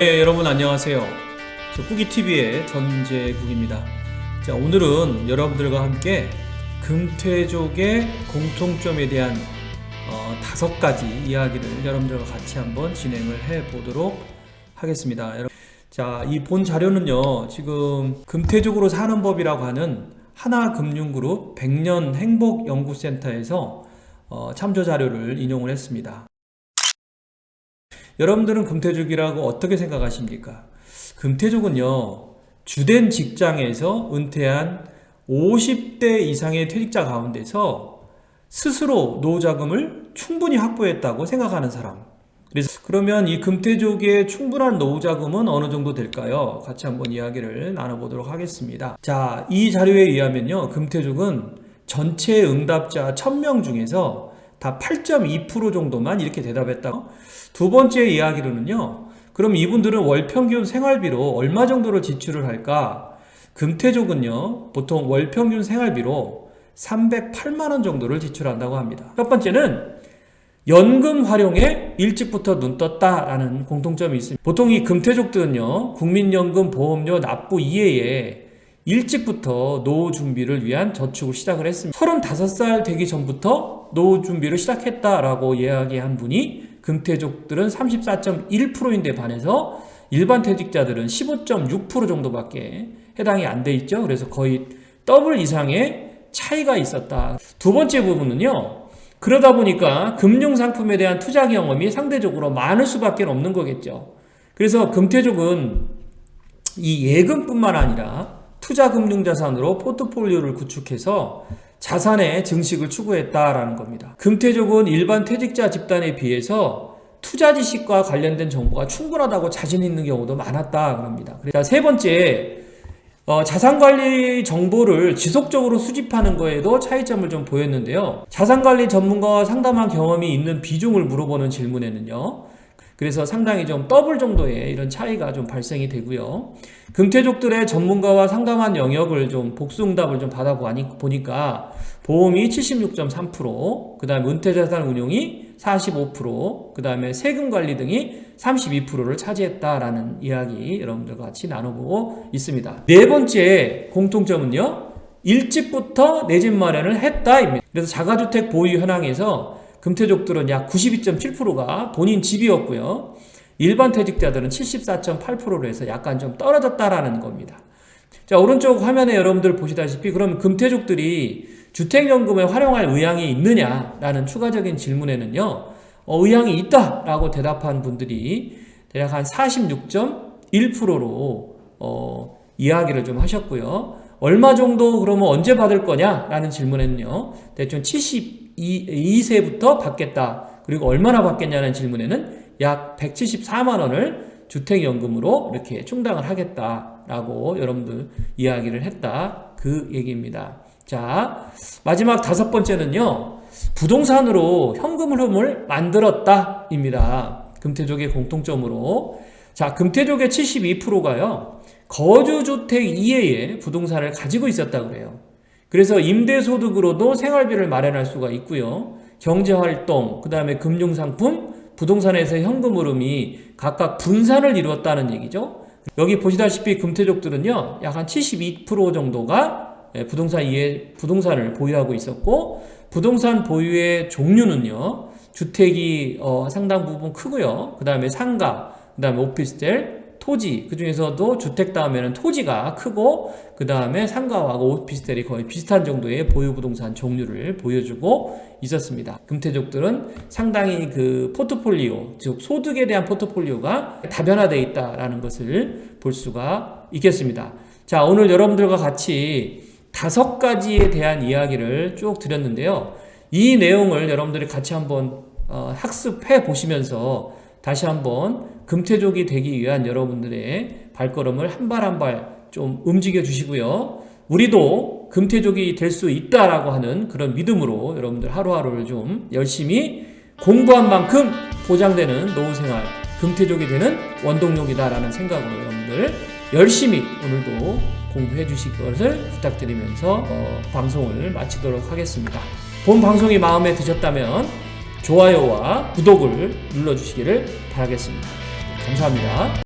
네, 여러분 안녕하세요. 저 꾸기TV의 전재국입니다. 자, 오늘은 여러분들과 함께 금태족의 공통점에 대한 5가지 이야기를 여러분들과 같이 한번 진행을 해 보도록 하겠습니다. 자, 이 본 자료는요, 지금 금태족으로 사는 법이라고 하는 하나금융그룹 100년 행복연구센터에서 참조 자료를 인용을 했습니다. 여러분들은 금태족이라고 어떻게 생각하십니까? 금태족은요, 주된 직장에서 은퇴한 50대 이상의 퇴직자 가운데서 스스로 노후자금을 충분히 확보했다고 생각하는 사람. 그러면 이 금태족의 충분한 노후자금은 어느 정도 될까요? 같이 한번 이야기를 나눠보도록 하겠습니다. 자, 이 자료에 의하면요, 금태족은 전체 응답자 1000명 중에서 다 8.2% 정도만 이렇게 대답했다고. 두 번째 이야기로는요, 그럼 이분들은 월평균 생활비로 얼마 정도를 지출을 할까? 금태족은요, 보통 월평균 생활비로 308만원 정도를 지출한다고 합니다. 첫 번째는 연금 활용에 일찍부터 눈 떴다라는 공통점이 있습니다. 보통 이 금태족들은요, 국민연금 보험료 납부 이외에 일찍부터 노후 준비를 위한 저축을 시작을 했습니다. 35살 되기 전부터 노후 준비를 시작했다라고 이야기한 분이 금태족들은 34.1%인데 반해서 일반 퇴직자들은 15.6% 정도밖에 해당이 안 돼 있죠. 그래서 거의 더블 이상의 차이가 있었다. 두 번째 부분은요, 그러다 보니까 금융상품에 대한 투자 경험이 상대적으로 많을 수밖에 없는 거겠죠. 그래서 금태족은 이 예금뿐만 아니라 투자금융자산으로 포트폴리오를 구축해서 자산의 증식을 추구했다라는 겁니다. 금태족은 일반 퇴직자 집단에 비해서 투자 지식과 관련된 정보가 충분하다고 자신 있는 경우도 많았다 그럽니다. 세 번째, 자산관리 정보를 지속적으로 수집하는 거에도 차이점을 좀 보였는데요. 자산관리 전문가와 상담한 경험이 있는 비중을 물어보는 질문에는요, 그래서 상당히 좀 더블 정도의 이런 차이가 좀 발생이 되고요. 금태족들의 전문가와 상담한 영역을 좀 복수응답을 좀 받아보니까 보험이 76.3%, 그 다음에 은퇴자산 운용이 45%, 그 다음에 세금관리 등이 32%를 차지했다라는 이야기 여러분들과 같이 나눠보고 있습니다. 네 번째 공통점은요, 일찍부터 내 집 마련을 했다입니다. 그래서 자가주택 보유 현황에서 금태족들은 약 92.7%가 본인 집이었고요. 일반 퇴직자들은 74.8%로 해서 약간 좀 떨어졌다라는 겁니다. 자, 오른쪽 화면에 여러분들 보시다시피 그럼 금태족들이 주택연금에 활용할 의향이 있느냐라는 추가적인 질문에는요, 의향이 있다라고 대답한 분들이 대략 한 46.1%로 이야기를 좀 하셨고요. 얼마 정도 그러면 언제 받을 거냐라는 질문에는요, 대충 72세부터 받겠다. 그리고 얼마나 받겠냐는 질문에는 약 174만원을 주택연금으로 이렇게 충당을 하겠다라고 여러분들 이야기를 했다. 그 얘기입니다. 자, 마지막 5번째는요, 부동산으로 현금 흐름을 만들었다 입니다. 금태족의 공통점으로. 자, 금태족의 72%가요, 거주주택 이외에 부동산을 가지고 있었다고 그래요. 그래서 임대소득으로도 생활비를 마련할 수가 있고요. 경제활동, 그 다음에 금융상품, 부동산에서 현금 흐름이 각각 분산을 이루었다는 얘기죠. 여기 보시다시피 금태족들은요, 약 한 72% 정도가 부동산 이외에 부동산을 보유하고 있었고, 부동산 보유의 종류는요, 주택이 상당 부분 크고요. 그 다음에 상가, 그 다음에 오피스텔, 토지, 그 중에서도 주택 다음에는 토지가 크고, 그 다음에 상가하고 오피스텔이 거의 비슷한 정도의 보유부동산 종류를 보여주고 있었습니다. 금태족들은 상당히 그 포트폴리오, 즉 소득에 대한 포트폴리오가 다변화되어 있다라는 것을 볼 수가 있겠습니다. 자, 오늘 여러분들과 같이 5가지에 대한 이야기를 쭉 드렸는데요. 이 내용을 여러분들이 같이 한번 학습해 보시면서 다시 한번 금태족이 되기 위한 여러분들의 발걸음을 한 발 한 발 좀 움직여 주시고요. 우리도 금태족이 될 수 있다라고 하는 그런 믿음으로 여러분들 하루하루를 좀 열심히 공부한 만큼 보장되는 노후생활, 금태족이 되는 원동력이다라는 생각으로 여러분들 열심히 오늘도 공부해 주실 것을 부탁드리면서 방송을 마치도록 하겠습니다. 본 방송이 마음에 드셨다면 좋아요와 구독을 눌러주시기를 바라겠습니다. 감사합니다.